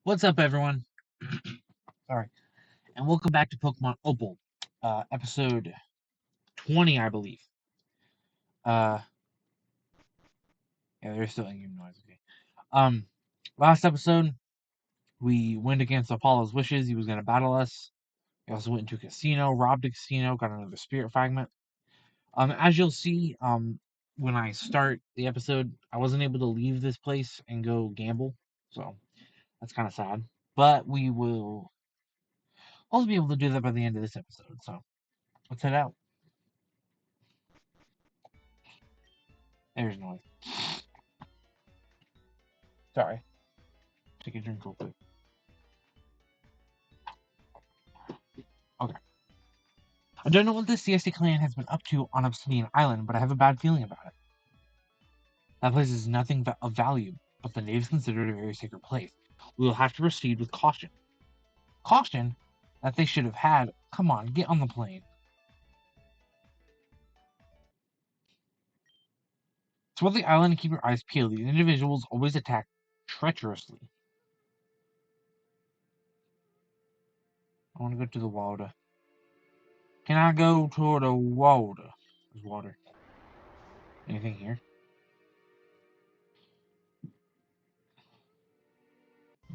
What's up, everyone? Sorry, and welcome back to Pokemon Opal, episode 20, I believe. Uh, yeah, there's still in-game noise. Okay. Um, last episode we went against Apollo's wishes. He was gonna battle us. We also went into a casino, robbed a casino, got another spirit fragment. As you'll see, when I start the episode, I wasn't able to leave this place and go gamble, so that's kind of sad. But we will also be able to do that by the end of this episode. So let's head out. There's noise. Sorry. Take a drink real quick. Okay. I don't know what the CSD clan has been up to on Obsidian Island, but I have a bad feeling about it. That place is nothing of value, but the natives consider it a very sacred place. We will have to proceed with caution. Caution? That they should have had. Come on, get on the plane. Explore the island and keep your eyes peeled. These individuals always attack treacherously. I want to go to the water. Can I go to the water? There's water. Anything here?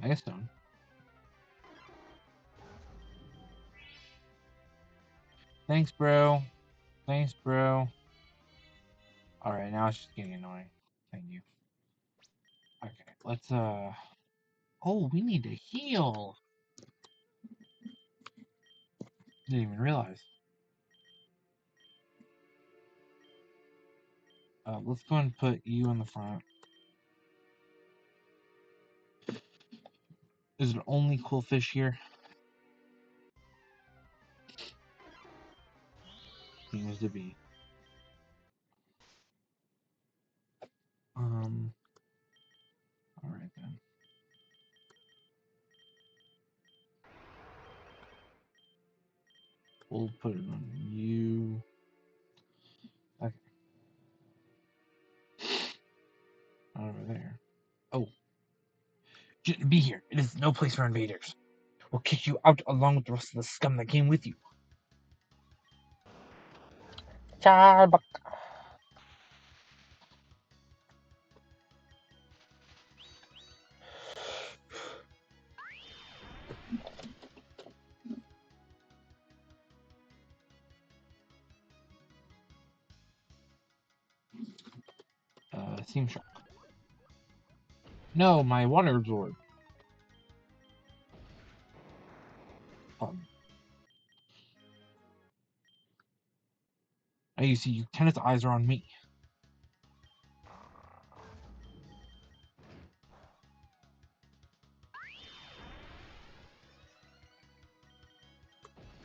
Megastone. Thanks, bro. Thanks, bro. Alright, now it's just getting annoying. Thank you. Okay, let's oh, we need to heal. Didn't even realize. Let's go and put you in the front. Is it only cool fish here? Seems to be. Alright then. We'll put it on you. Okay. Over there. Oh. Be here. It is no place for invaders. We'll kick you out along with the rest of the scum that came with you. Charbuck. Seam Shark. No, my water absorb. Now you see, Kenneth's eyes are on me.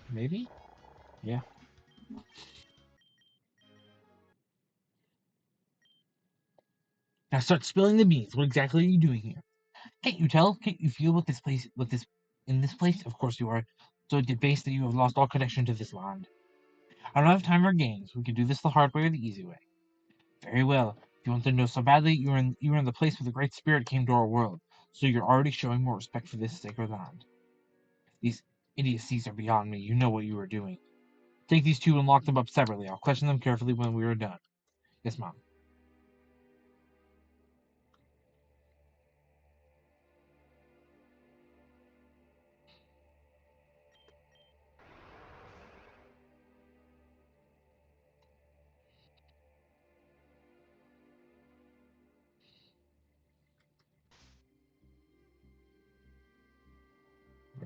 Maybe? Yeah. Now start spilling the beans. What exactly are you doing here? Can't you tell? Can't you feel what in this place? Of course you are. So debased that you have lost all connection to this land. I don't have time for games. We can do this the hard way or the easy way. Very well. If you want to know so badly, you were in the place where the Great Spirit came to our world. So you're already showing more respect for this sacred land. These idiocies are beyond me. You know what you were doing. Take these two and lock them up separately. I'll question them carefully when we are done. Yes, Mom.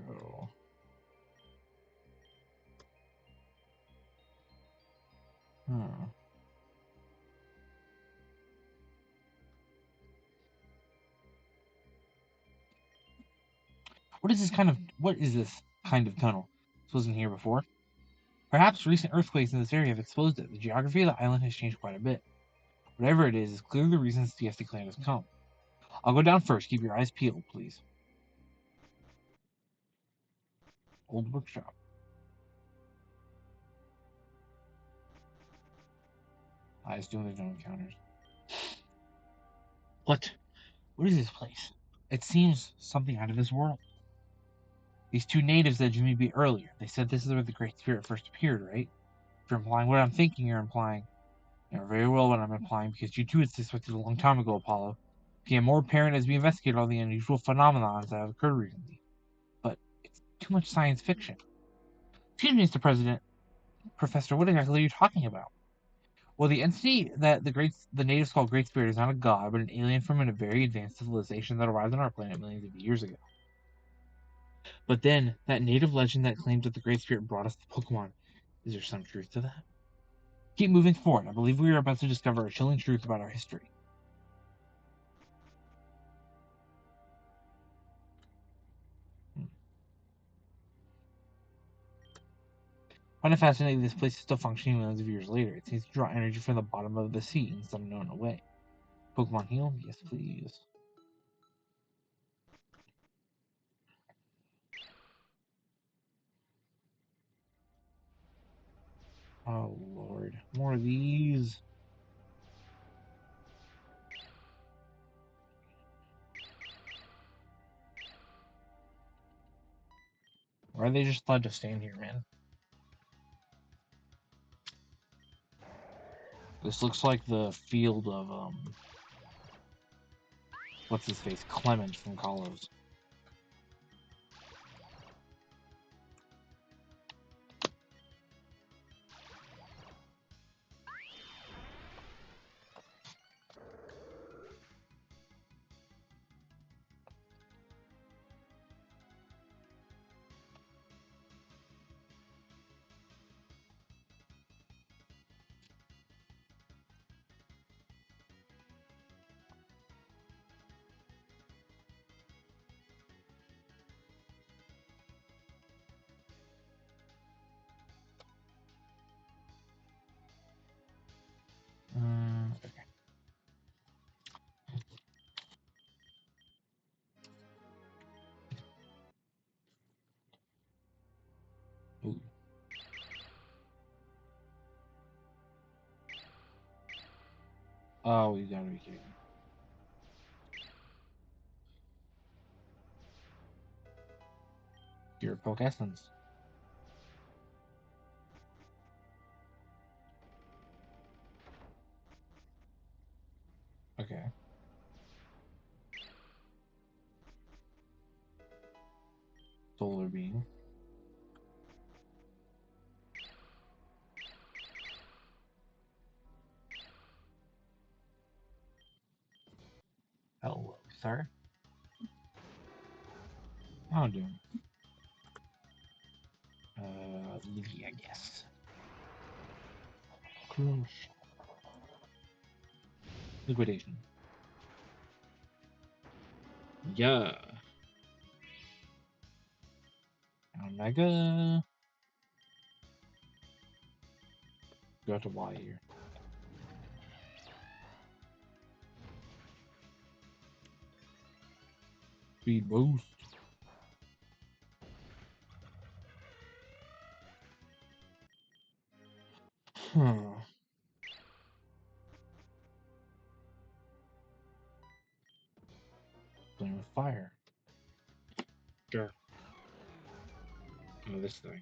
Bro. Hmm. What is this kind of tunnel? This wasn't here before. Perhaps recent earthquakes in this area have exposed it. The geography of the island has changed quite a bit. Whatever it is clearly the reason the CSD clan has come. I'll go down first. Keep your eyes peeled, please. Old bookshop. I assume there's no encounters. What? What is this place? It seems something out of this world. These two natives that drew me be earlier, they said this is where the Great Spirit first appeared, right? If you're implying what I'm thinking, you're implying. You know very well what I'm implying, because you too had suspected a long time ago, Apollo. It became more apparent as we investigated all the unusual phenomena that have occurred recently. But it's too much science fiction. Excuse me, Mr. President. Professor, what exactly are you talking about? Well, the entity that the natives call Great Spirit is not a god, but an alien from a very advanced civilization that arrived on our planet millions of years ago. But then, that native legend that claims that the Great Spirit brought us the Pokémon, is there some truth to that? Keep moving forward. I believe we are about to discover a chilling truth about our history. I find it fascinating this place is still functioning millions of years later. It seems to draw energy from the bottom of the sea in some known way. Pokemon heal? Yes, please. Oh, Lord. More of these. Why are they just allowed to stand here, man? This looks like the field of, what's his face? Clement from Kalos. Okay. Ooh. Oh, you gotta be kidding me. Your Pokessence. Okay. Solar Beam. Hello, sir. How am doing? Livy, I guess. Crush. Liquidation. Yeah. Omega. Go to Y here. Speed boost. Huh. Playing with fire. Sure. Oh, this thing.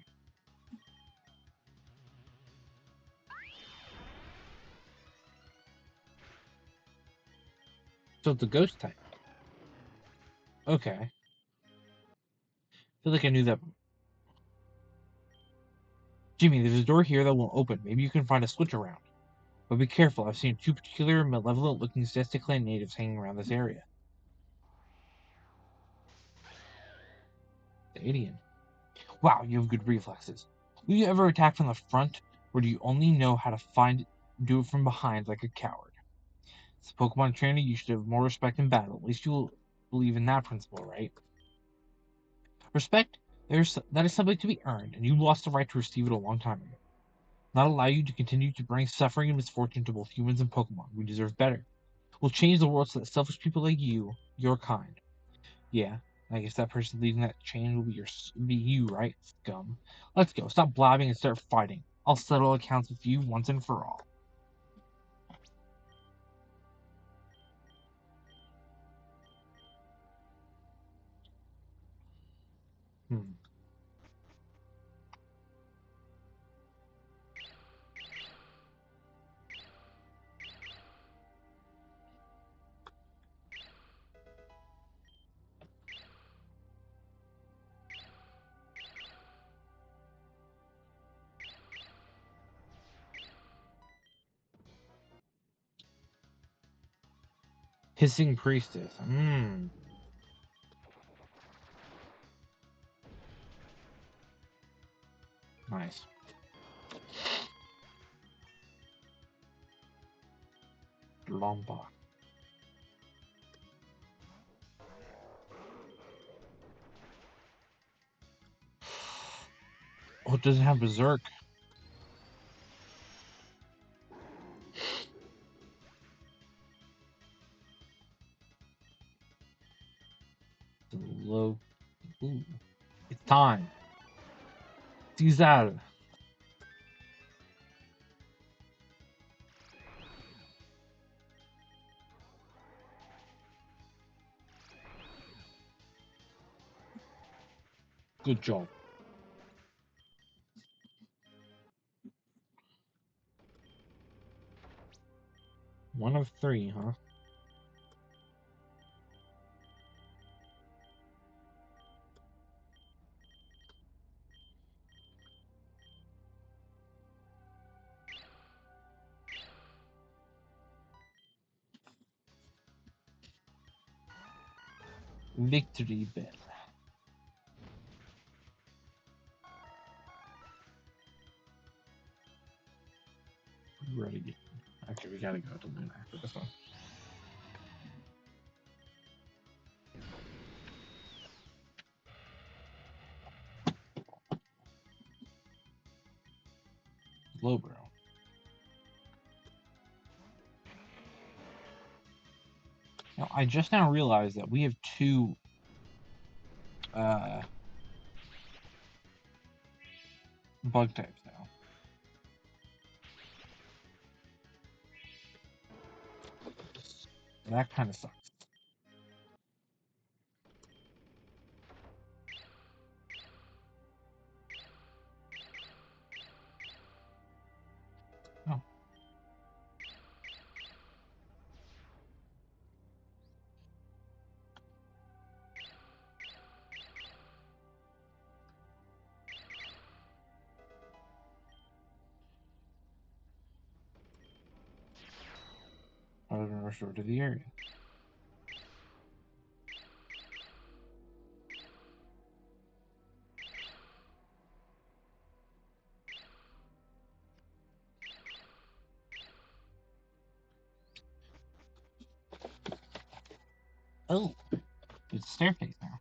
So it's a ghost type. Okay. I feel like I knew that. Jimmy, there's a door here that won't open. Maybe you can find a switch around. But be careful, I've seen two particular malevolent-looking Zesta clan natives hanging around this area. The alien. Wow, you have good reflexes. Will you ever attack from the front, or do you only know how to do it from behind like a coward? As a Pokemon trainer, you should have more respect in battle. At least you'll believe in that principle, right? Respect, that is something to be earned, and you lost the right to receive it a long time ago. Not allow you to continue to bring suffering and misfortune to both humans and Pokemon. We deserve better. We'll change the world so that selfish people like you, your kind. Yeah, I guess that person leading that chain will be you, right, scum? Let's go. Stop blabbing and start fighting. I'll settle accounts with you once and for all. Hmm. Hissing priestess. Hmm. Nice. Lomba. Oh, it doesn't have berserk. Low. Ooh. It's time. Cesar. Good job. One of three, huh? Victory bell. Ready. Okay, we gotta go to Luna after this one. Lowbrow. Now, I just now realized that we have two uh, bug types now. That kind of sucks. Oh, I was restored to the area. Oh, it's a staircase now.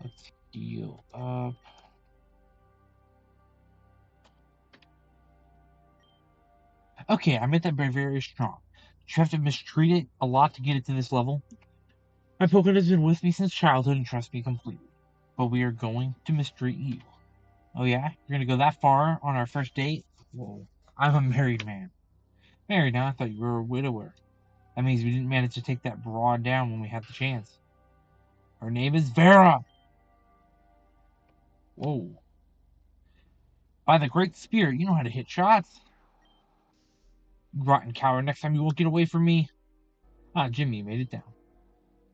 Let's heal up. Okay, I made that very, very strong. You have to mistreat it a lot to get it to this level. My Pokemon has been with me since childhood and trusts me completely. But we are going to mistreat you. Oh yeah? You're gonna go that far on our first date? Whoa. I'm a married man. Married now? I thought you were a widower. That means we didn't manage to take that broad down when we had the chance. Her name is Vera! Whoa. By the Great Spirit, you know how to hit shots. Rotten coward, next time you won't get away from me. Ah, Jimmy, you made it down.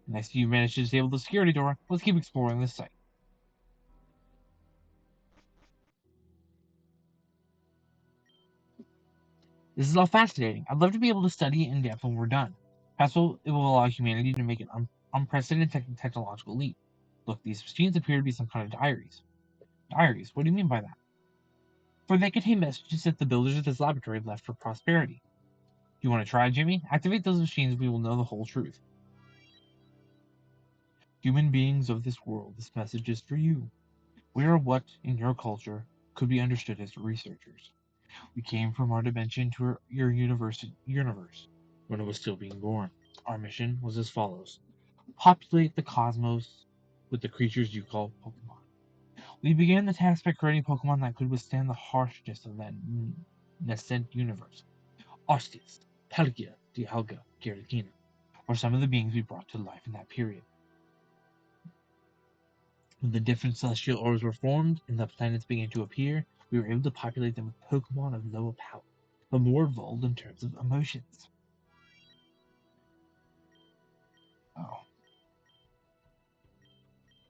Nice you managed to disable the security door. Let's keep exploring this site. This is all fascinating. I'd love to be able to study it in depth when we're done. Perhaps it will allow humanity to make an unprecedented technological leap. Look, these machines appear to be some kind of diaries. Diaries? What do you mean by that? For they contain messages that the builders of this laboratory left for prosperity. You want to try, Jimmy? Activate those machines, we will know the whole truth. Human beings of this world, this message is for you. We are what, in your culture, could be understood as researchers. We came from our dimension to your universe when it was still being born. Our mission was as follows: populate the cosmos with the creatures you call Pokemon. We began the task by creating Pokemon that could withstand the harshness of that nascent universe. Ostius, Pelgia, Dialga, Giratina. were some of the beings we brought to life in that period. When the different celestial orbs were formed and the planets began to appear, we were able to populate them with Pokémon of lower power, but more evolved in terms of emotions. Oh,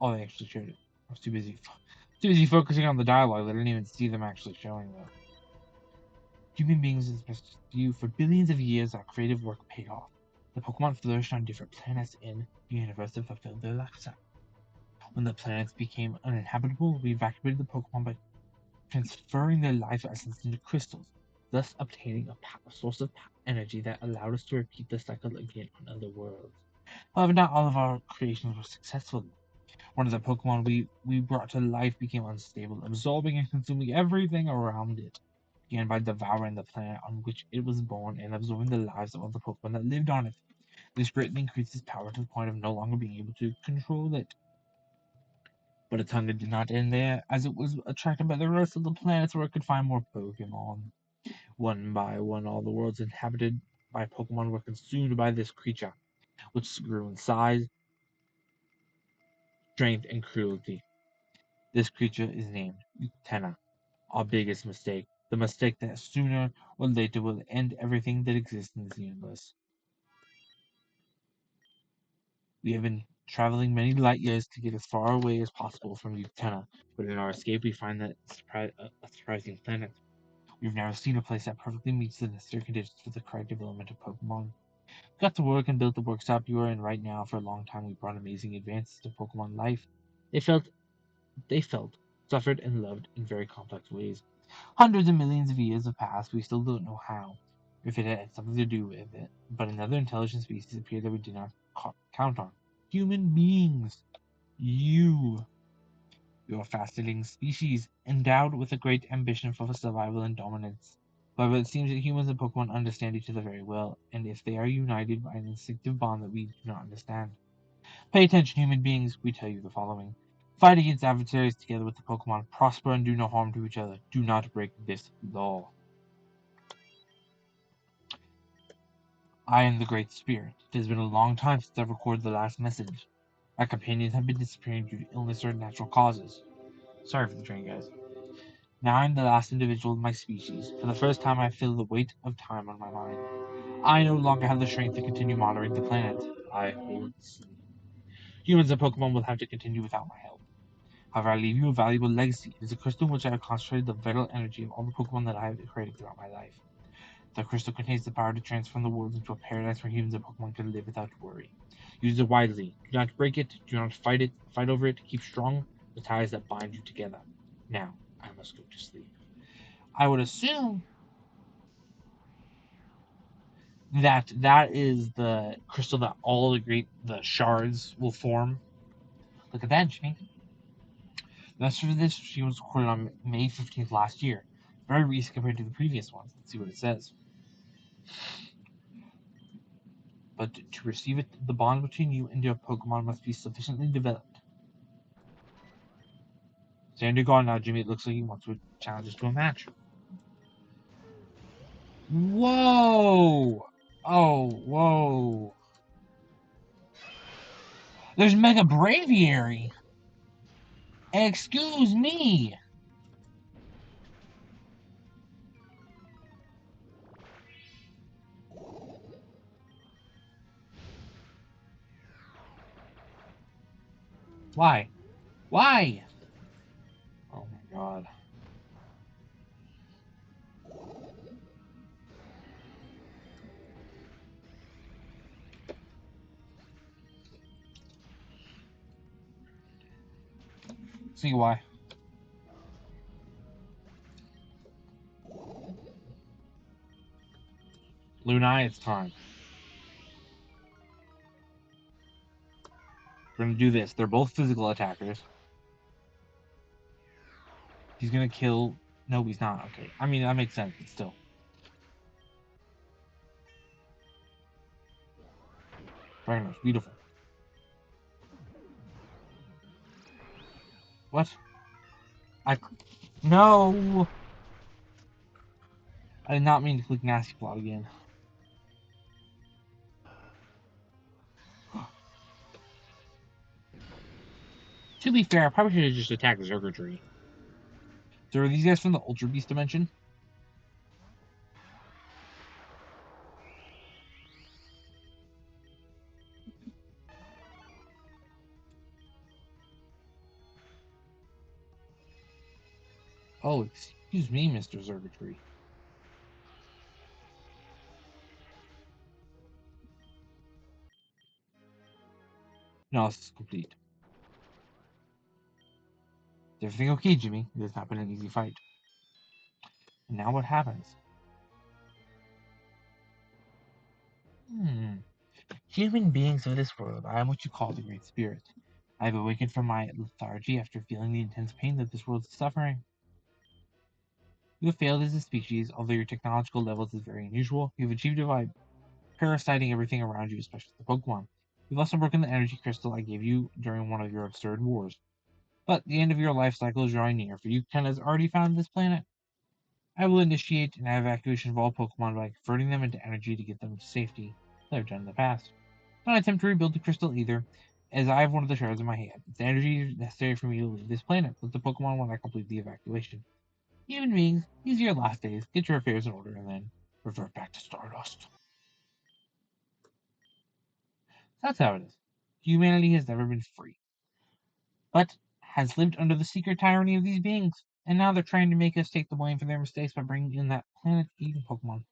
oh, they actually showed it. I was too busy focusing on the dialogue. I didn't even see them actually showing that. Human beings expressed you for billions of years. Our creative work paid off. The Pokemon flourished on different planets in the universe to fulfill their lifestyle. When the planets became uninhabitable, we evacuated the Pokemon by transferring their life essence into crystals, thus obtaining a source of energy that allowed us to repeat the cycle again on other worlds. However, not all of our creations were successful. One of the Pokemon we brought to life became unstable, absorbing and consuming everything around it. It began by devouring the planet on which it was born and absorbing the lives of other Pokemon that lived on it. This greatly increased its power to the point of no longer being able to control it. But its hunger did not end there, as it was attracted by the rest of the planets where it could find more Pokemon. One by one, all the worlds inhabited by Pokemon were consumed by this creature, which grew in size, strength, and cruelty. This creature is named Utena, our biggest mistake. The mistake that sooner or later will end everything that exists in this universe. We have been traveling many light years to get as far away as possible from Utena, but in our escape we find that a surprising planet. We've never seen a place that perfectly meets the necessary conditions for the correct development of Pokemon. We got to work and built the workshop you are in right now. For a long time we brought amazing advances to Pokemon life. They felt, they felt, suffered, and loved in very complex ways. Hundreds of millions of years have passed. We still don't know how, if it had something to do with it. But another intelligent species appeared that we did not count on. Human beings. You. You're a fascinating species, endowed with a great ambition for survival and dominance. However, it seems that humans and Pokemon understand each other very well, and if they are united by an instinctive bond that we do not understand. Pay attention, human beings. We tell you the following. Fight against adversaries together with the Pokemon. Prosper and do no harm to each other. Do not break this law. I am the Great Spirit. It has been a long time since I recorded the last message. My companions have been disappearing due to illness or natural causes. Sorry for the train, guys. Now I am the last individual of my species. For the first time, I feel the weight of time on my mind. I no longer have the strength to continue monitoring the planet. I will sleep. Humans and Pokemon will have to continue without my help. However, I leave you a valuable legacy. It is a crystal in which I have concentrated the vital energy of all the Pokemon that I have created throughout my life. The crystal contains the power to transform the world into a paradise where humans and Pokemon can live without worry. Use it wisely. Do not break it. Do not fight over it. Keep strong the ties that bind you together. Now, I must go to sleep. I would assume that that is the crystal that all the shards will form. Look at that, Jimmy. The message for this she was recorded on May 15th last year. Very recent compared to the previous ones. Let's see what it says. But to receive it, the bond between you and your Pokemon must be sufficiently developed. Stand your guard now, Jimmy. It looks like he wants to challenge us to a match. Whoa! Oh, whoa. There's Mega Braviary! Excuse me! Why? Why? Oh my god. See why. Lunai, it's time. We're gonna do this. They're both physical attackers. He's gonna kill. No, he's not. Okay. I mean, that makes sense, but still. Very nice. Beautiful. What? I. No! I did not mean to click nasty plot again. To be fair, I probably should have just attacked Zergotry. So are these guys from the Ultra Beast dimension? Oh, excuse me, Mr. Zergotry. Analysis complete. Is everything okay, Jimmy? It has not been an easy fight. And now what happens? Hmm. Human beings of this world, I am what you call the Great Spirit. I have awakened from my lethargy after feeling the intense pain that this world is suffering. You have failed as a species, although your technological levels is very unusual. You've achieved it by parasiting everything around you, especially the Pokemon. You've also broken the energy crystal I gave you during one of your absurd wars. But the end of your life cycle is drawing near, for you has already found this planet. I will initiate an evacuation of all Pokemon by converting them into energy to get them to safety, as I've done in the past. Don't attempt to rebuild the crystal either, as I have one of the shards in my hand. It's the energy necessary for me to leave this planet. Let the Pokemon when I complete the evacuation. Human beings, these are your last days. Get your affairs in order and then revert back to Stardust. That's how it is. Humanity has never been free, but has lived under the secret tyranny of these beings. And now they're trying to make us take the blame for their mistakes by bringing in that planet-eating Pokemon.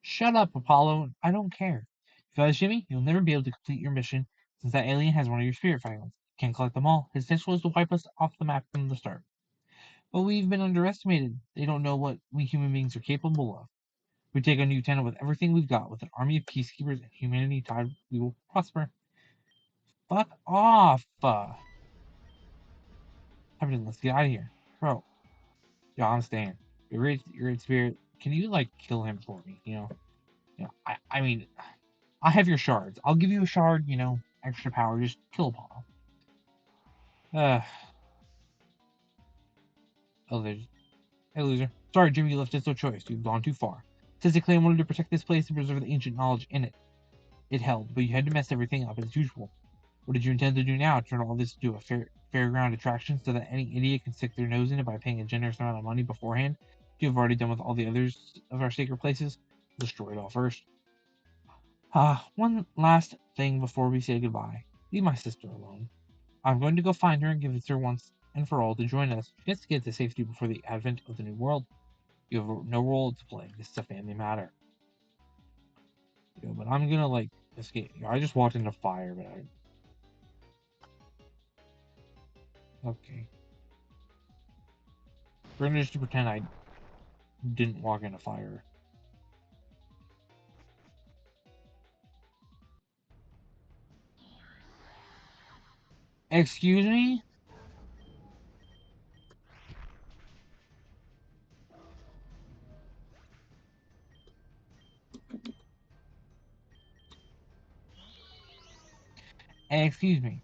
Shut up, Opalo. I don't care. Because, Jimmy, you'll never be able to complete your mission since that alien has one of your spirit fragments. Can't collect them all. His intention was to wipe us off the map from the start. But we've been underestimated. They don't know what we human beings are capable of. We take a new tenant with everything we've got, with an army of peacekeepers and humanity tied, we will prosper. Fuck off! Captain, let's get out of here. Bro, yo, I'm staying. Your spirit, can you, like, kill him for me, I mean, I have your shards. I'll give you a shard, extra power. Just kill Apollo. Uh, oh, there's. Hey, loser. Sorry, Jimmy, you left us no choice. You've gone too far. Physically, I wanted to protect this place and preserve the ancient knowledge in it. It held, but you had to mess everything up as usual. What did you intend to do now? Turn all this into a fairground attraction so that any idiot can stick their nose in it by paying a generous amount of money beforehand? You have already done with all the others of our sacred places. Destroy it all first. One last thing before we say goodbye. Leave my sister alone. I'm going to go find her and convince her once and for all to join us. She has to get to safety before the advent of the new world. You have no role to play. This is a family matter. But I'm gonna like escape. I just walked into fire, but okay. We're gonna just pretend I didn't walk into fire. Excuse me? Excuse me.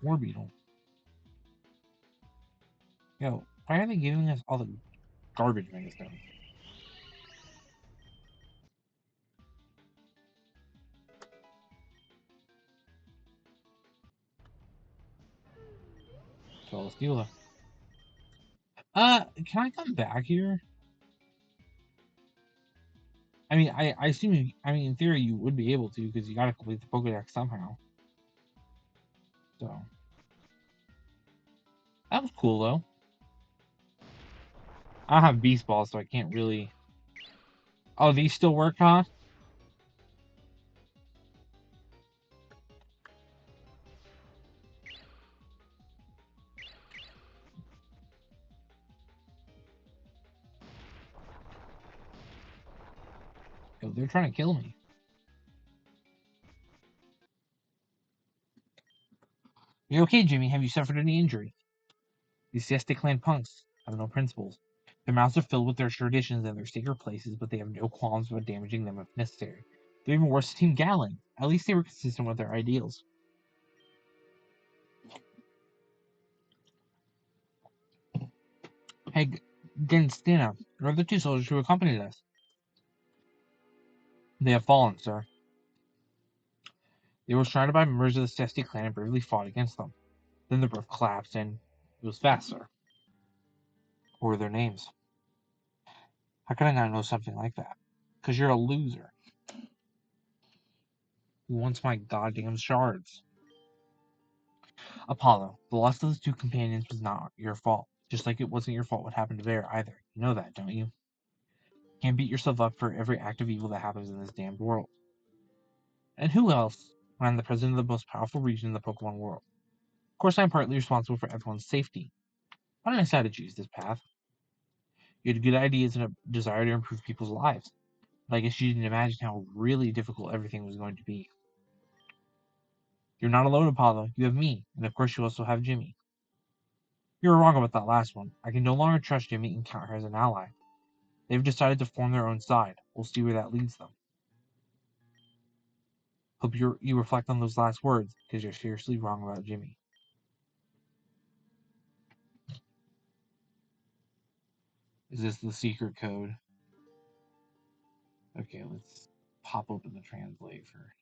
War beetle. Yo, why are they giving us all the garbage mega stones? So let's deal with it. Can I come back here? I mean, I assume in theory you would be able to because you gotta complete the Pokedex somehow. So that was cool though. I don't have Beast Balls, so I can't really. Oh, these still work, huh? Yo, they're trying to kill me. You okay, Jimmy? Have you suffered any injury? These Siesta Clan punks have no principles. Their mouths are filled with their traditions and their sacred places, but they have no qualms about damaging them if necessary. They're even worse than Team Gallon. At least they were consistent with their ideals. Hey, Genstina, you're the two soldiers who accompanied us. They have fallen, sir. They were surrounded by members of the Cesti clan and bravely fought against them. Then the roof collapsed and it was fast, sir. What were their names? How could I not know something like that? Because you're a loser. Who wants my goddamn shards? Apollo, the loss of those two companions was not your fault. Just like it wasn't your fault what happened to Bear either. You know that, don't you? Can't beat yourself up for every act of evil that happens in this damned world. And who else when I'm the president of the most powerful region in the Pokemon world? Of course, I'm partly responsible for everyone's safety. Why didn't I decide to choose this path? You had good ideas and a desire to improve people's lives. But I guess you didn't imagine how really difficult everything was going to be. You're not alone, Apollo. You have me, and of course you also have Jimmy. You were wrong about that last one. I can no longer trust Jimmy and count her as an ally. They've decided to form their own side. We'll see where that leads them. Hope you reflect on those last words, because you're seriously wrong about Jimmy. Is this the secret code? Okay, let's pop open the translate for.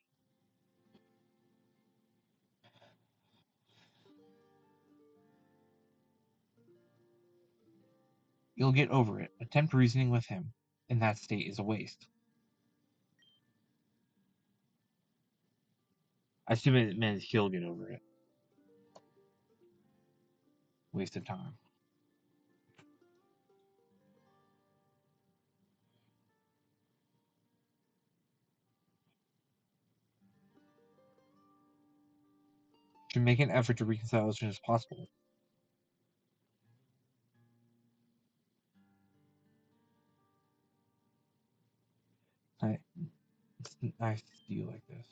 You'll get over it. Attempt reasoning with him. In that state is a waste. I assume it meant he'll get over it. Waste of time. Should make an effort to reconcile as soon as possible. It's nice to see you like this.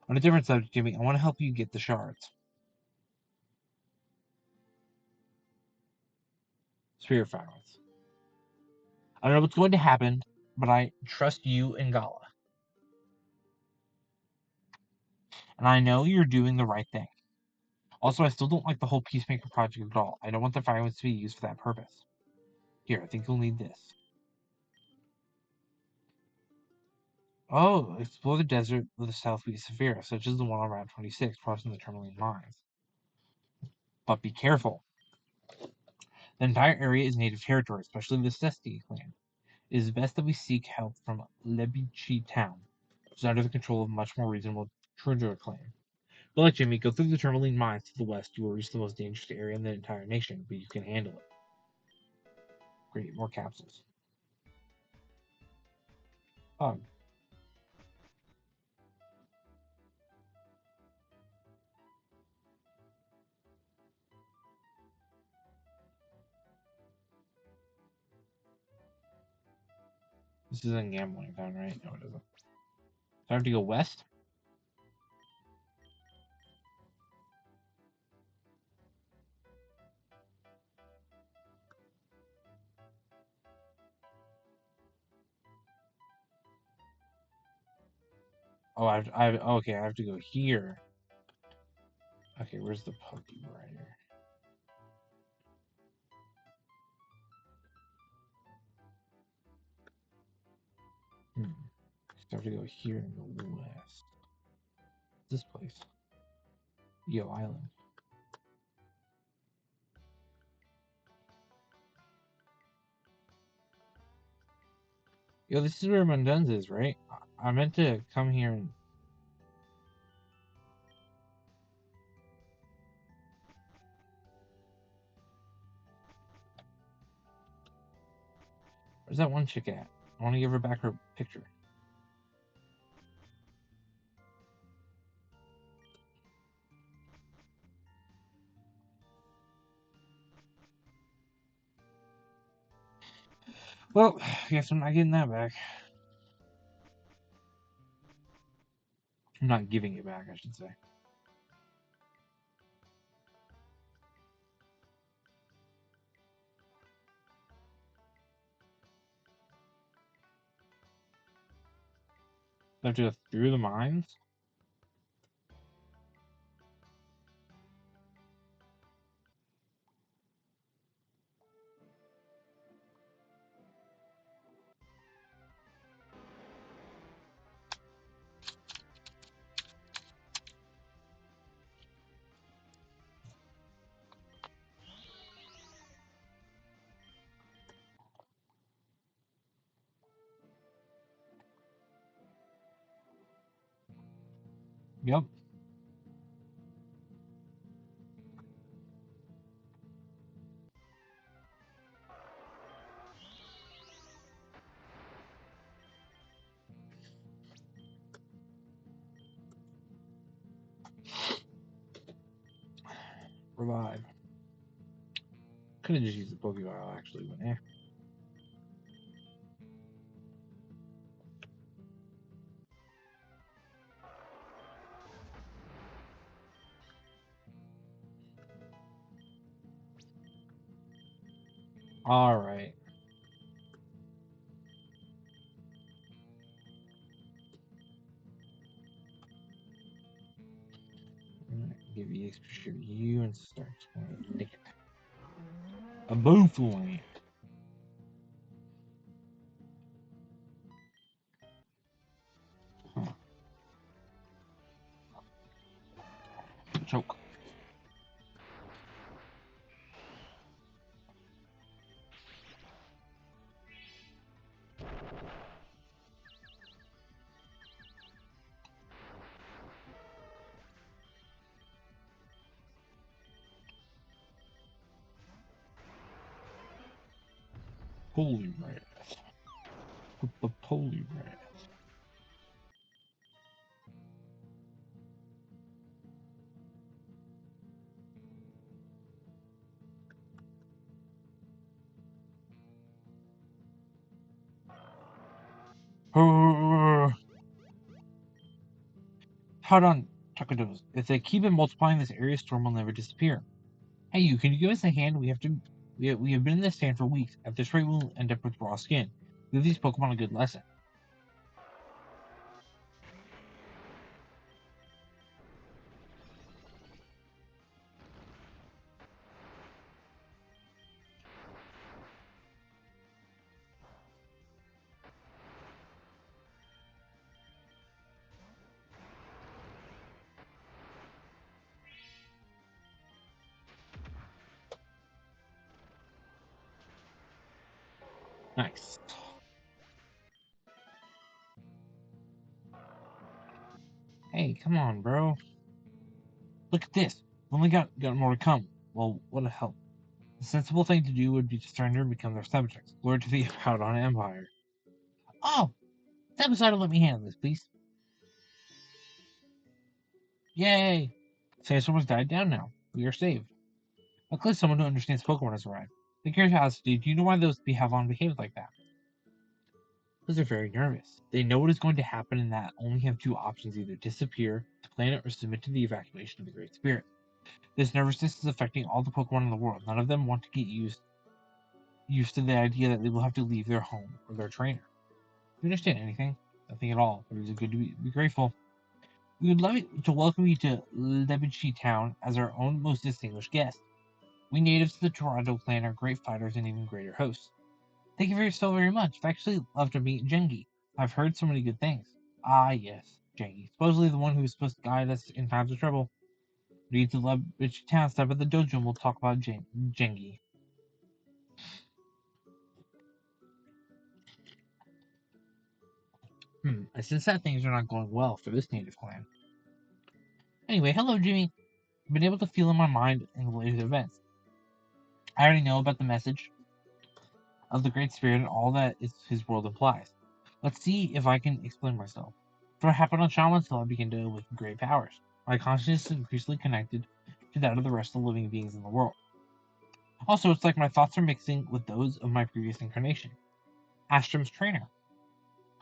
On a different subject, Jimmy, I want to help you get the shards. Spirit fragments. I don't know what's going to happen, but I trust you and Gala. And I know you're doing the right thing. Also, I still don't like the whole Peacemaker project at all. I don't want the fragments to be used for that purpose. Here, I think you'll need this. Oh, explore the desert with the southeast Saphira, such as the one on Route 26 crossing the Tourmaline mines. But be careful. The entire area is native territory, especially the Cesti clan. It is best that we seek help from Lebichi Town, which is under the control of a much more reasonable Trudra clan. But like Jimmy, go through the Tourmaline mines to the west. You will reach the most dangerous area in the entire nation, but you can handle it. Great, more capsules. Oh, this isn't gambling town, right? No, it isn't. Do I have to go west? Oh, okay, I have to go here. Okay, where's the Pokewriter? So I have to go here and go west. This place. Yo Island. Yo, this is where Mundun's is, right? I meant to come here and. Where's that one chick at? I want to give her back her picture. Well, I guess I'm not getting that back. I'm not giving it back, I should say. They have to go through the mines? Yep. Revive. Could have just used the Pokeball actually, but eh. Alright. Give you extra shit to you and start lick it. A Boofly. Huh. Choke. Poliwrath. With the Poliwrath. Hold on, Takados. If they keep it multiplying, this area storm will never disappear. Hey, you, can you give us a hand? We have been in this stand for weeks. At this rate, we'll end up with raw skin. Give these Pokemon a good lesson. Nice. Hey, come on, bro. Look at this. We've only got more to come. Well, what a help. The sensible thing to do would be to surrender and become their subjects. Glory to the out on Empire. Oh, step aside and let me handle this, please. Yay! Sandstorm has died down now. We are saved. Luckily, someone who understands Pokemon has arrived. The curiosity, do you know why those Behavon behaved like that? Because they're very nervous. They know what is going to happen and that only have two options, either disappear, the planet, or submit to the evacuation of the Great Spirit. This nervousness is affecting all the Pokemon in the world. None of them want to get used to the idea that they will have to leave their home or their trainer. Do you understand anything? Nothing at all, but it is good to be grateful. We would love to welcome you to Lebichi Town as our own most distinguished guest. We natives of the Toronto clan are great fighters and even greater hosts. Thank you so very much. I've actually loved to meet Jengi. I've heard so many good things. Ah, yes, Jengi. Supposedly the one who was supposed to guide us in times of trouble. Lead to Lebichi Town, step at the dojo, and we'll talk about Jengi. I sense that things are not going well for this native clan. Anyway, hello, Jimmy. I've been able to feel in my mind in the latest events. I already know about the message of the Great Spirit and all that his world implies. Let's see if I can explain myself. For what happened on Shaman's Hill, I began to awaken great powers. My consciousness is increasingly connected to that of the rest of the living beings in the world. Also, it's like my thoughts are mixing with those of my previous incarnation, Astrom's trainer.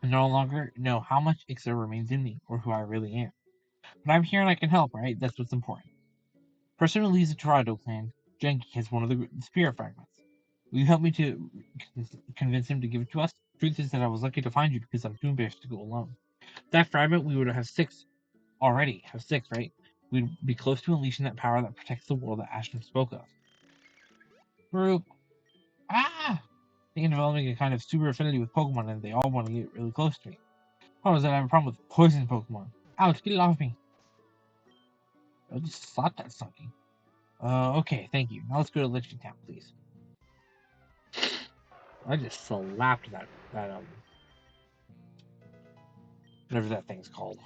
I no longer know how much Ixer remains in me or who I really am. But I'm here and I can help, right? That's what's important. Person who leads the Toronto clan, Genki, has one of the spirit fragments. Will you help me to convince him to give it to us? The truth is that I was lucky to find you because I'm too embarrassed to go alone. That fragment, we would have six already. Have six, right? We'd be close to unleashing that power that protects the world that Ashton spoke of. Group. Ah! Thinking developing a kind of super affinity with Pokemon, and they all want to get really close to me. Problem is that I have a problem with poison Pokemon. Ouch, get it off me. I'll just slap that sucking. Okay, thank you. Now let's go to Lichen Town, please. I just slapped that whatever that thing's called.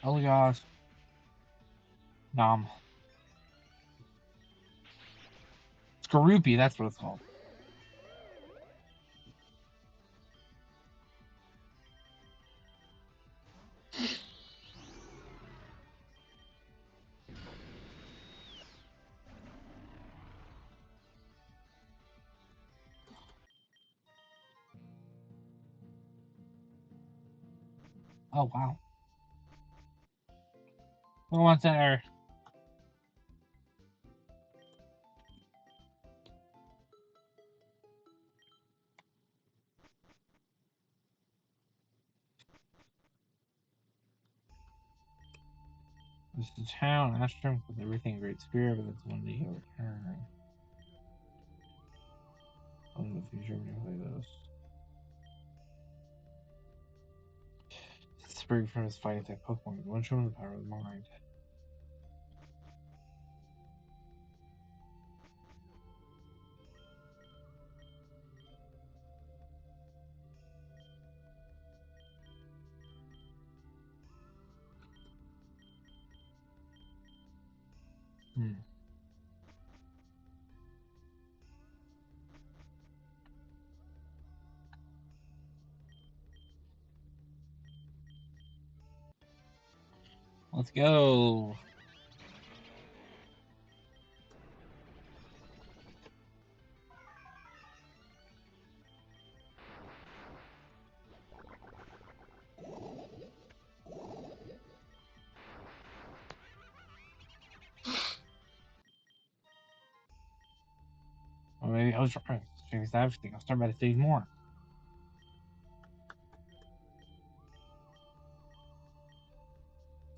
Oh gosh. Nom. Skorupi, that's what it's called. Oh wow. Pokemon Center. This is the town, Astrum, with everything Great Spirit, but that's one day he'll return. I don't know if you sure when you play those. Spring from his fighting type Pokemon. One show him the power of the mind. Hmm. Let's go. Or maybe I'll try to fix everything. I'll start meditating more.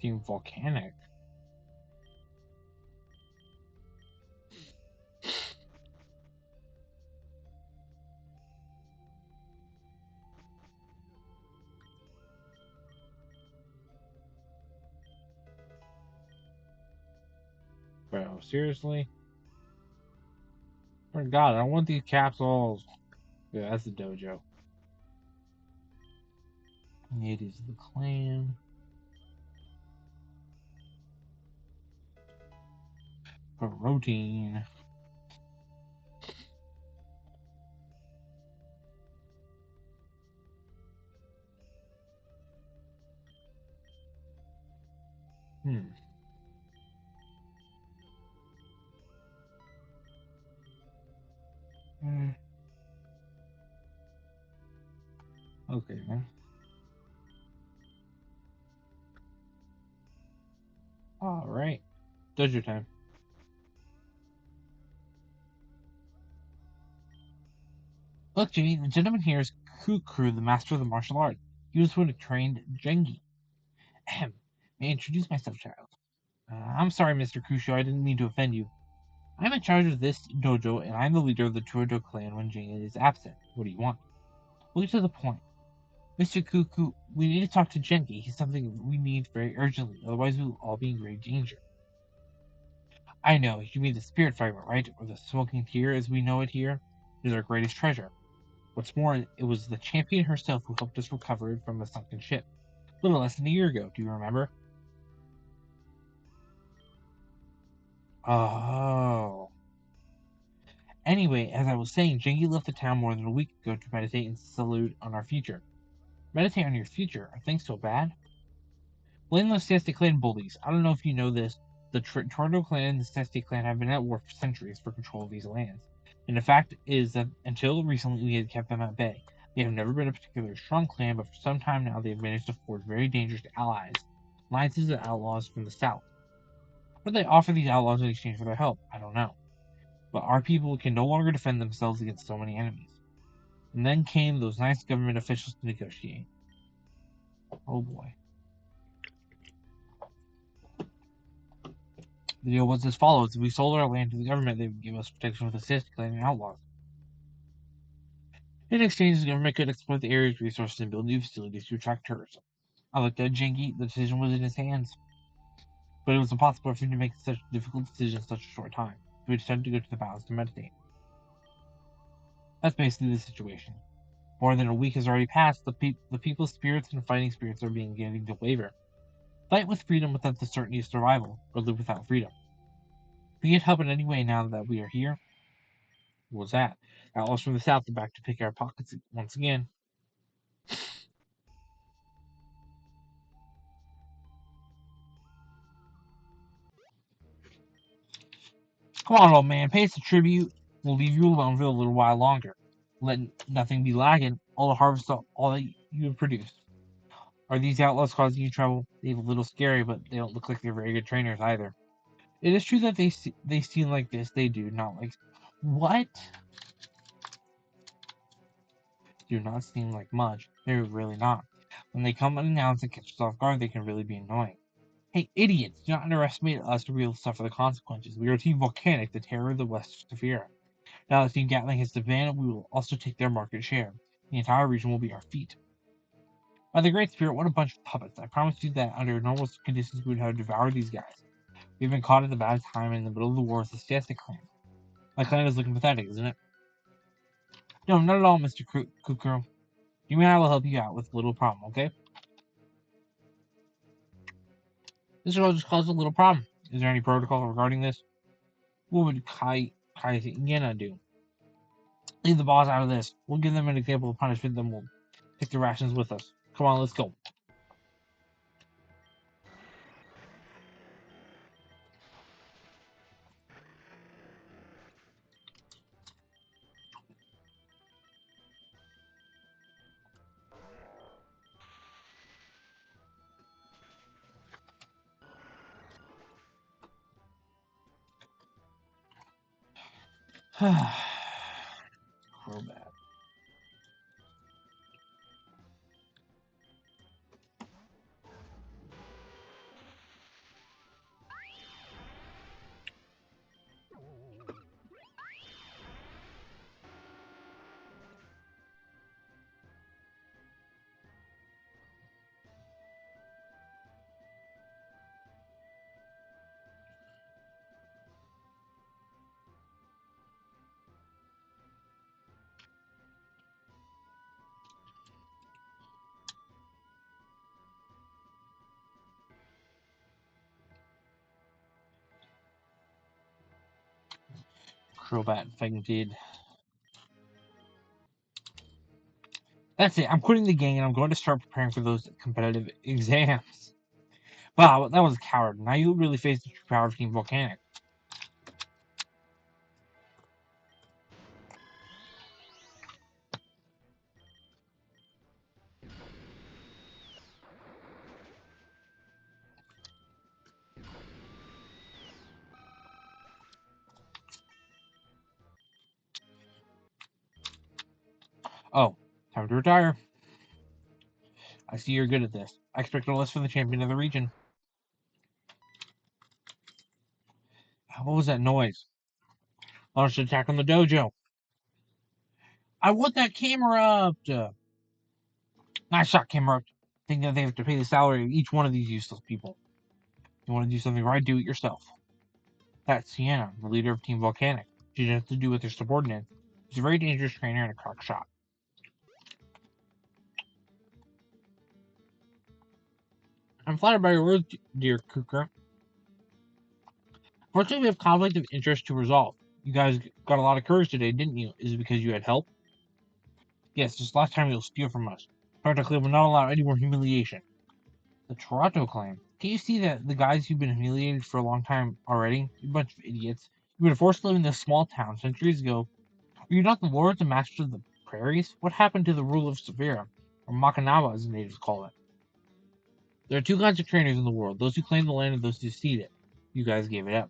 Being volcanic. Bro, seriously? For God, I don't want these capsules. Yeah, that's the dojo. It is the clan. Protein. Hmm. Okay, man. Alright. Dojo time. Look, Jimmy, the gentleman here is Kukru, the master of the martial art. He was who trained Gengi. Ahem. May I introduce myself, child? I'm sorry, Mr. Kusho, I didn't mean to offend you. I'm in charge of this dojo, and I'm the leader of the Chojo clan when Gengi is absent. What do you want? We'll get to the point. Mr. Cuckoo, we need to talk to Genki. He's something we need very urgently, otherwise we'll all be in grave danger. I know, you mean the spirit fragment, right? Or the smoking tear as we know it here? It is our greatest treasure. What's more, it was the champion herself who helped us recover it from the sunken ship. A little less than a year ago, do you remember? Oh. Anyway, as I was saying, Genki left the town more than a week ago to meditate and salute on our future. Meditate on your future? Are things so bad? Blame those Sesty clan bullies. I don't know if you know this. The Toronto clan and the Sesty clan have been at war for centuries for control of these lands. And the fact is that until recently we had kept them at bay. They have never been a particularly strong clan, but for some time now they have managed to forge very dangerous allies, alliances and outlaws from the south. What do they offer these outlaws in exchange for their help? I don't know. But our people can no longer defend themselves against so many enemies. And then came those nice government officials to negotiate. Oh boy. The deal was as follows. If we sold our land to the government, they would give us protection with assist, declaring outlaws. In exchange, the government could exploit the area's resources and build new facilities to attract tourism. I looked at Jinky. The decision was in his hands. But it was impossible for him to make such a difficult decision in such a short time. So we decided to go to the palace to meditate. That's basically the situation. More than a week has already passed. The people's spirits and fighting spirits are beginning to waver. Fight with freedom without the certainty of survival, or live without freedom. We can't help in any way now that we are here. What was that? Outlaws from the south are back to pick our pockets once again. Come on, old man, pay us a tribute. We'll leave you alone for a little while longer. Let nothing be lagging. All the harvest, all that you have produced. Are these outlaws causing you trouble? They're a little scary, but they don't look like they're very good trainers either. It is true that they seem like this. They do not like what? Do not seem like much. They're really not. When they come unannounced and catch us off guard, they can really be annoying. Hey, idiots! Do not underestimate us, or we will suffer the consequences. We are Team Volcanic, the terror of the West of Saphira. Now that Team Gatling has Savannah, we will also take their market share. The entire region will be our feet. By the Great Spirit, what a bunch of puppets. I promised you that under normal conditions we would have devoured these guys. We've been caught at a bad time in the middle of the war with the Siesta clan. My clan is looking pathetic, isn't it? No, not at all, Mr. Kukuro. You and I will help you out with a little problem, okay? This girl just caused a little problem. Is there any protocol regarding this? What would Kai Yena do? Leave the boss out of this. We'll give them an example of punishment, then we'll take the rations with us. Come on, let's go. Real bad. Crobat fainted. That's it. I'm quitting the gang and I'm going to start preparing for those competitive exams. Wow, that was a coward. Now you really face the true power of Team Volcanic. Oh, time to retire. I see you're good at this. I expect no less from the champion of the region. What was that noise? Launched an attack on the dojo. I want that camera up. Nice shot, camera up. Think that they have to pay the salary of each one of these useless people. You want to do something right, do it yourself. That's Sienna, the leader of Team Volcanic. She has to do with her subordinates. She's a very dangerous trainer and a crack shot. I'm flattered by your words, dear Kuker. Fortunately, we have conflict of interest to resolve. You guys got a lot of courage today, didn't you? Is it because you had help? Yes, this last time you'll steal from us. Practically will not allow any more humiliation. The Toronto clan. Can't you see that the guys who've been humiliated for a long time already? You bunch of idiots. You've been forced to live in this small town centuries ago. Are you not the lords and masters of the Prairies? What happened to the rule of Severa, or Makanawa as the natives call it? There are two kinds of trainers in the world, those who claim the land and those who cede it. You guys gave it up.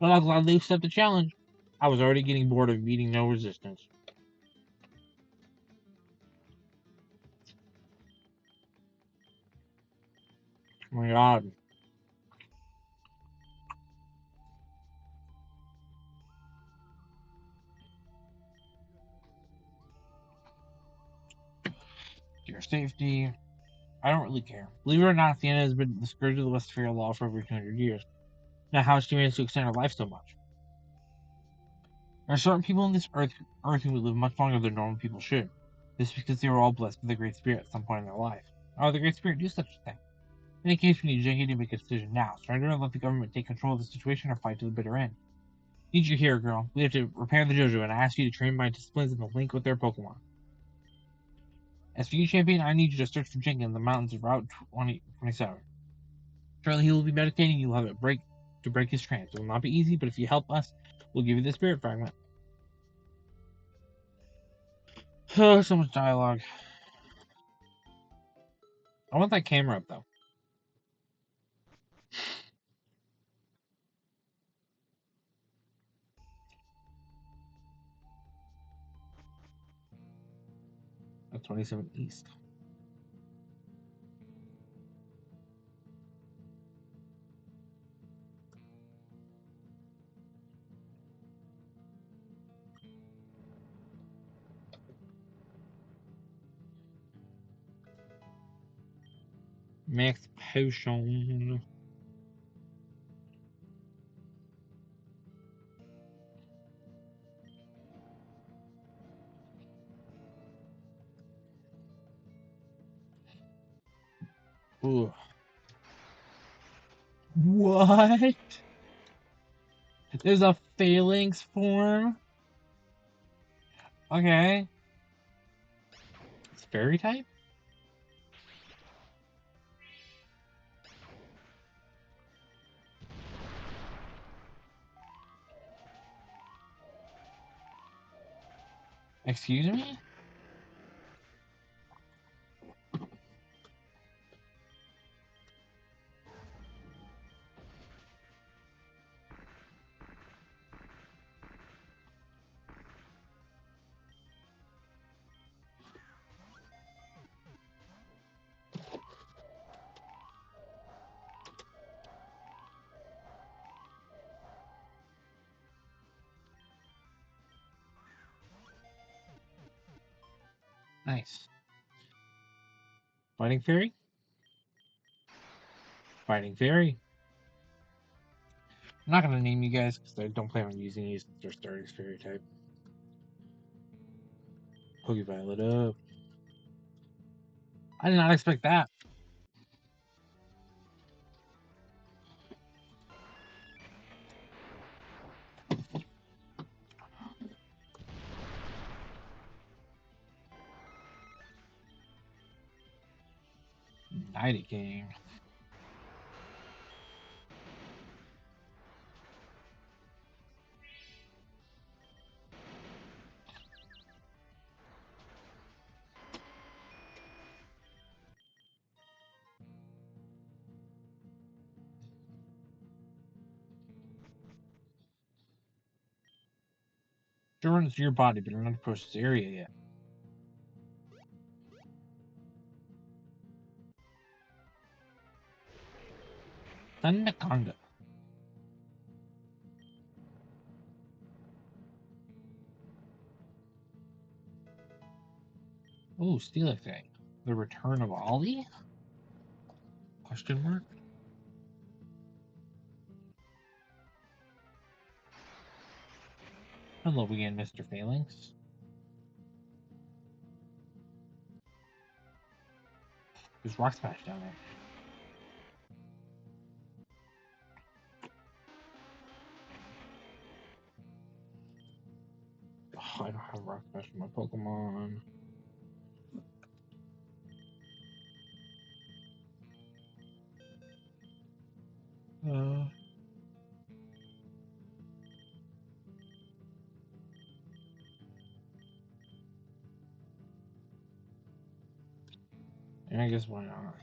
But I'll gladly accept the challenge. I was already getting bored of meeting no resistance. Oh my god. Your safety. I don't really care. Believe it or not, Sienna has been the scourge of the Westphalia law for over 200 years. Now, how has she managed to extend her life so much? There are certain people on this earth who live much longer than normal people should. This is because they were all blessed with the Great Spirit at some point in their life. How the Great Spirit do such a thing? In any case, we need Jenki to make a decision now. Surrender and let the government take control of the situation or fight to the bitter end. Need you here, girl. We have to repair the dojo, and I ask you to train my disciplines in the link with their Pokemon. As for you, champion, I need you to search for Jenki in the mountains of Route 2027. Surely he will be meditating. You'll have it break his trance. It will not be easy, but if you help us, we'll give you the spirit fragment. Oh, so much dialogue. I want that camera up though. At 27 East. Max potion. Ooh. What? There's a phalanx form? Okay. It's fairy type? Excuse me? Nice. Fighting fairy? Fighting fairy. I'm not gonna name you guys because I don't plan on using these since they're starting fairy type. Pokeviolet up. I did not expect that. Nighty King. Sure runs through your body, but you're not approached this area yet. Thunderconga. Oh, Steelix Egg. The return of Ollie? Question mark? Hello again, Mr. Phalanx. There's Rock Smash down there. Oh, I don't have Rock Smash in my Pokemon. Uh, I guess why not?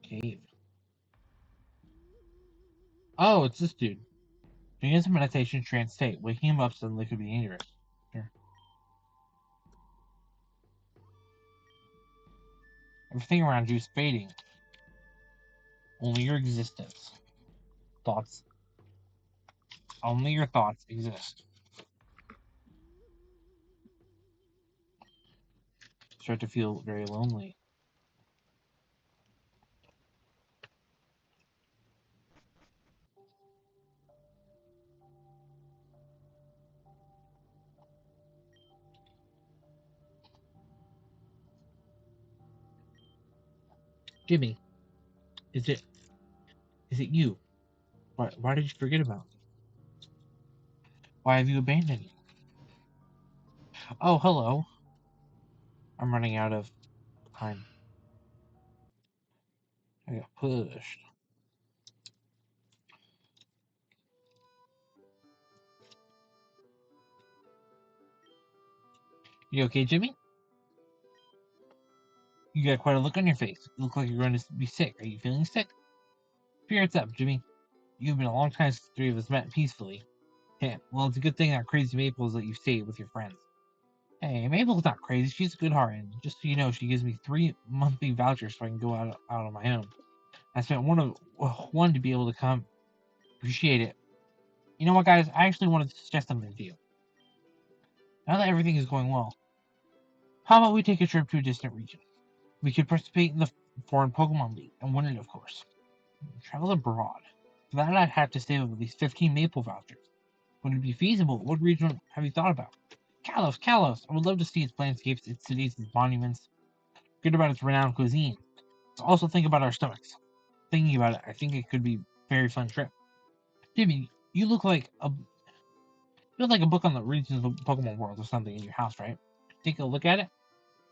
Cave. Oh, it's this dude. Doing some meditation trance state. Waking him up suddenly could be dangerous. Sure. Everything around you is fading. Only your existence. Thoughts. Only your thoughts exist. Start to feel very lonely. Jimmy, is it you? Why did you forget about me? Why have you abandoned me? Oh, hello. I'm running out of time. I got pushed. You okay, Jimmy? You got quite a look on your face. You look like you're going to be sick. Are you feeling sick? Spirits up, Jimmy. You've been a long time since the three of us met peacefully. Yeah, well, it's a good thing that crazy Maples let you stay with your friends. Hey, Maple's not crazy. She's a good heart, and just so you know, she gives me 3 monthly vouchers so I can go out on my own. I spent one to be able to come. Appreciate it. You know what, guys? I actually wanted to suggest something to you. Now that everything is going well, how about we take a trip to a distant region? We could participate in the foreign Pokemon League and win it, of course. Travel abroad. For that, I'd have to save up at least 15 Maple vouchers. Would it be feasible? What region have you thought about? Kalos! I would love to see its landscapes, its cities, its monuments. Forget about its renowned cuisine. Let's also think about our stomachs. Thinking about it, I think it could be a very fun trip. Jimmy, you look like a book on the regions of the Pokemon world or something in your house, right? Take a look at it.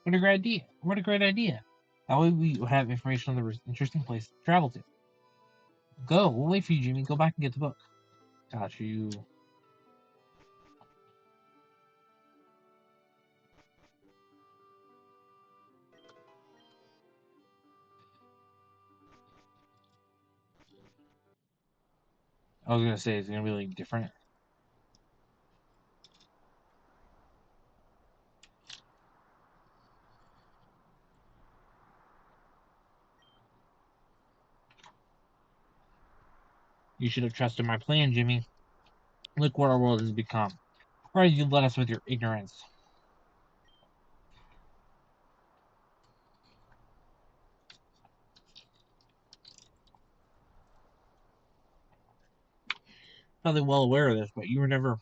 What a great idea! What a great idea! That way we would have information on the interesting place to travel to. Go. We'll wait for you, Jimmy. Go back and get the book. Got you. I was gonna say it's gonna be like different. You should have trusted my plan, Jimmy. Look what our world has become. Why did you let us with your ignorance? Probably well aware of this, but you were never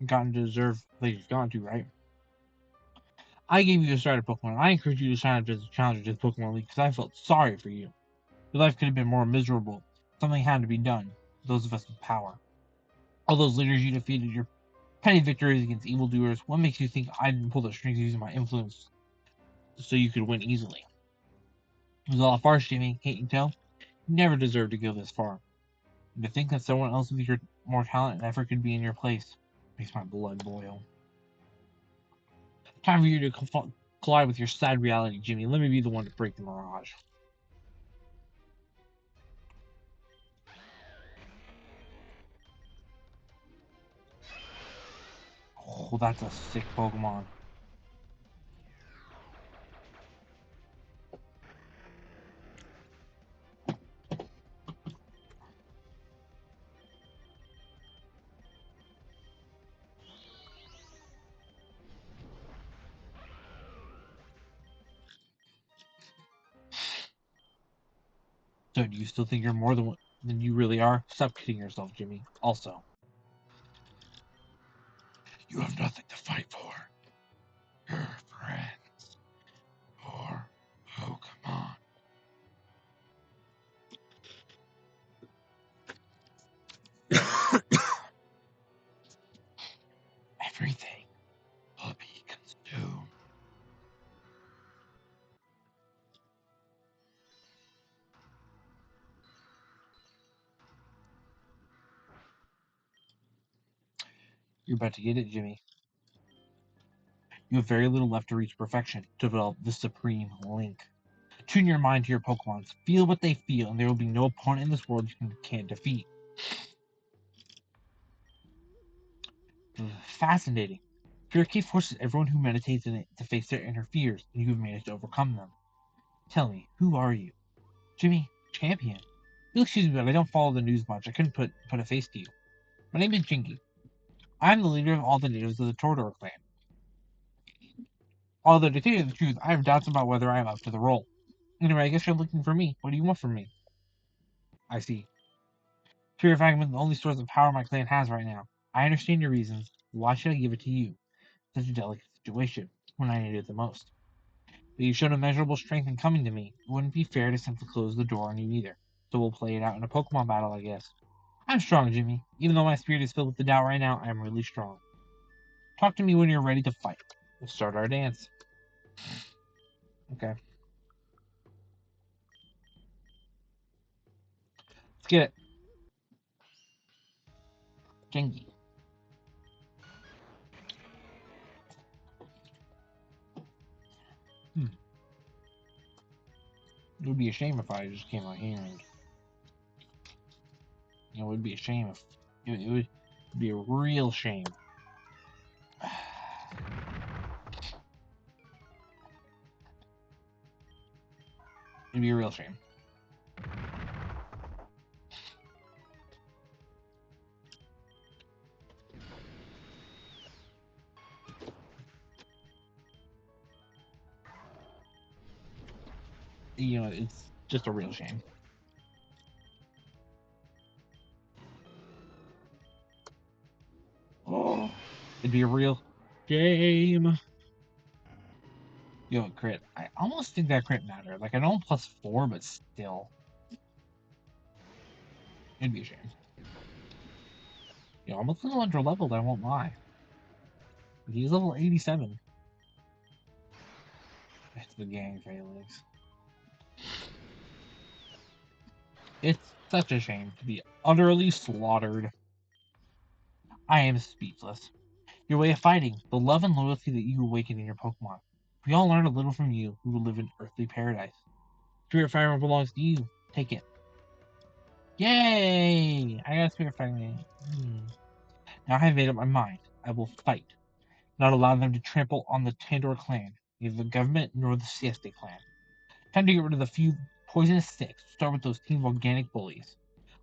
gotten to deserve the place you've gone to, right? I gave you a start at Pokemon. I encouraged you to sign up as a challenger to the Pokemon League because I felt sorry for you. Your life could have been more miserable. Something had to be done. Those of us with power. All those leaders you defeated, your petty victories against evildoers. What makes you think I didn't pull the strings using my influence so you could win easily? It was all a farce, Jimmy. Can't you tell? You never deserved to go this far. And to think that someone else with your more talent and effort could be in your place makes my blood boil. Time for you to collide with your sad reality, Jimmy. Let me be the one to break the mirage. Oh, that's a sick Pokemon. So, do you still think you're more than you really are? Stop kidding yourself, Jimmy. Also, you have nothing to fight for. Your friends or Pokemon. Everything will be consumed. You're about to get it, Jimmy. You have very little left to reach perfection, to develop the supreme link. Tune your mind to your Pokemons. Feel what they feel, and there will be no opponent in this world you can't defeat. Fascinating. Fear Cave forces everyone who meditates in it to face their inner fears, and you have managed to overcome them. Tell me, who are you? Jimmy, champion. You'll excuse me, but I don't follow the news much. I couldn't put a face to you. My name is Jinky. I'm the leader of all the natives of the Toradora clan. Although, to tell you the truth, I have doubts about whether I am up to the role. Anyway, I guess you're looking for me. What do you want from me? I see. Fear of Agament is the only source of power my clan has right now. I understand your reasons. Why should I give it to you? Such a delicate situation, when I need it the most. But you've shown immeasurable strength in coming to me. It wouldn't be fair to simply close the door on you either. So we'll play it out in a Pokemon battle, I guess. I'm strong, Jimmy. Even though my spirit is filled with the doubt right now, I am really strong. Talk to me when you're ready to fight. We'll start our dance. Okay. Let's get it. Genki. Hmm. It would be a shame if I just came out here and... It would be a shame if... It would be a real shame. It'd be a real shame. You know, it's just a real shame. Oh, it'd be a real shame. Yo, crit. I almost think that crit mattered. Like, I know I'm +4, but still. It'd be a shame. Yo, I'm a little under leveled, I won't lie. He's level 87. It's the gang, Felix. It's such a shame to be utterly slaughtered. I am speechless. Your way of fighting, the love and loyalty that you awaken in your Pokemon. We all learn a little from you who will live in earthly paradise. Spirit Fire belongs to you. Take it. Yay! I got a Spirit Fire name. Now I have made up my mind. I will fight. Not allow them to trample on the Tandor clan, neither the government nor the Sieste clan. Time to get rid of the few poisonous snakes. Start with those team of organic bullies.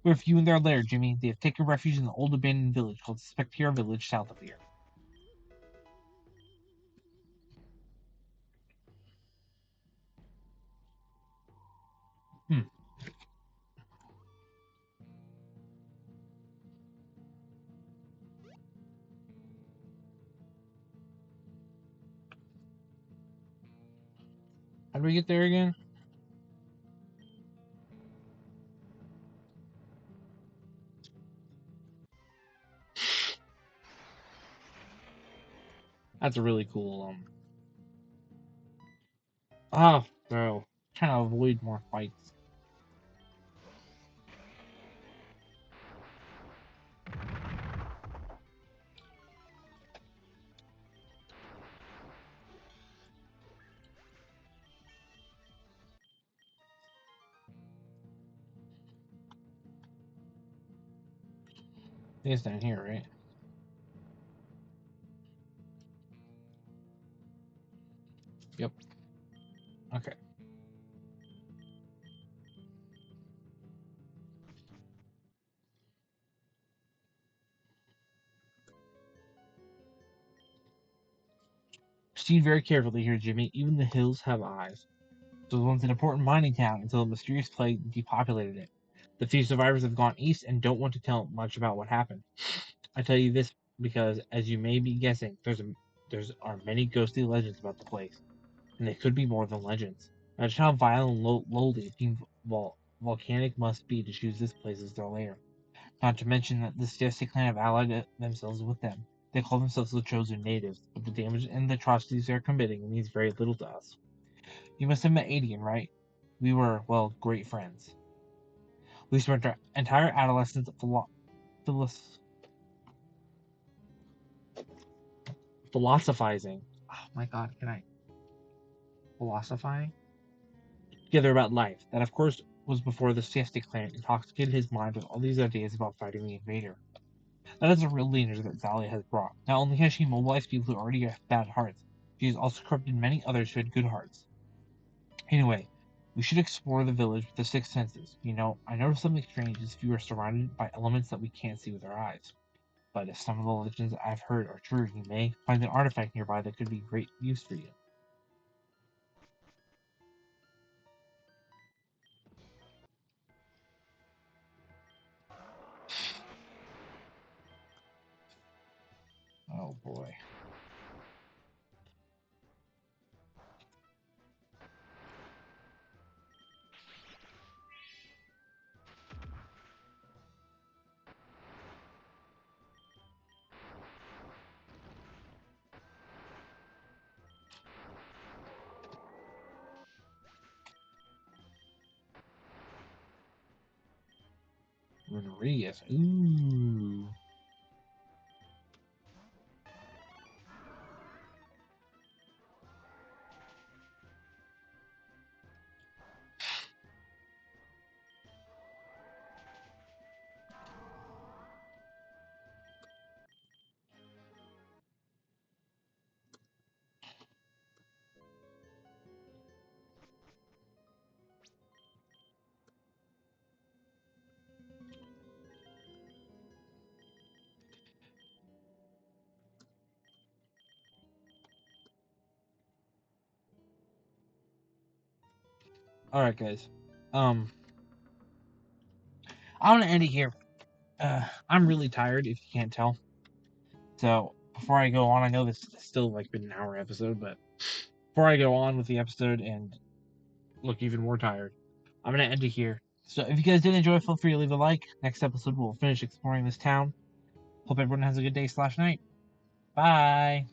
We have few in their lair, Jimmy. They have taken refuge in an old abandoned village called Spectier Village south of here. Hmm. How do we get there again? That's a really cool, Oh, no. Trying to avoid more fights. I think it's down here, right? Yep. Okay. Proceed very carefully here, Jimmy. Even the hills have eyes. So it was once an important mining town until a mysterious plague depopulated it. The few survivors have gone east and don't want to tell much about what happened. I tell you this because, as you may be guessing, are many ghostly legends about the place, and they could be more than legends. Imagine how vile and lowly it seems volcanic must be to choose this place as their lair. Not to mention that the Stiefse clan have allied themselves with them. They call themselves the chosen natives, but the damage and the atrocities they are committing means very little to us. You must have met Adian, right? We were, well, great friends. We spent our entire adolescence philosophizing. Oh my god, can I philosophizing? Together about life. That, of course, was before the Siesta clan intoxicated his mind with all these ideas about fighting the invader. That is a real danger that Zalia has brought. Not only has she mobilized people who already have bad hearts, she has also corrupted many others who had good hearts. Anyway, we should explore the village with the six senses. You know, I noticed something strange is if you are surrounded by elements that we can't see with our eyes. But if some of the legends I've heard are true, you may find an artifact nearby that could be great use for you. Oh boy. Rodriguez. Ooh. Alright, guys. Um, I want to end it here. I'm really tired, if you can't tell. So, before I go on, I know this is still like been an hour episode, but before I go on with the episode and look even more tired, I'm going to end it here. So, if you guys did enjoy, feel free to leave a like. Next episode, we'll finish exploring this town. Hope everyone has a good day/night. Bye.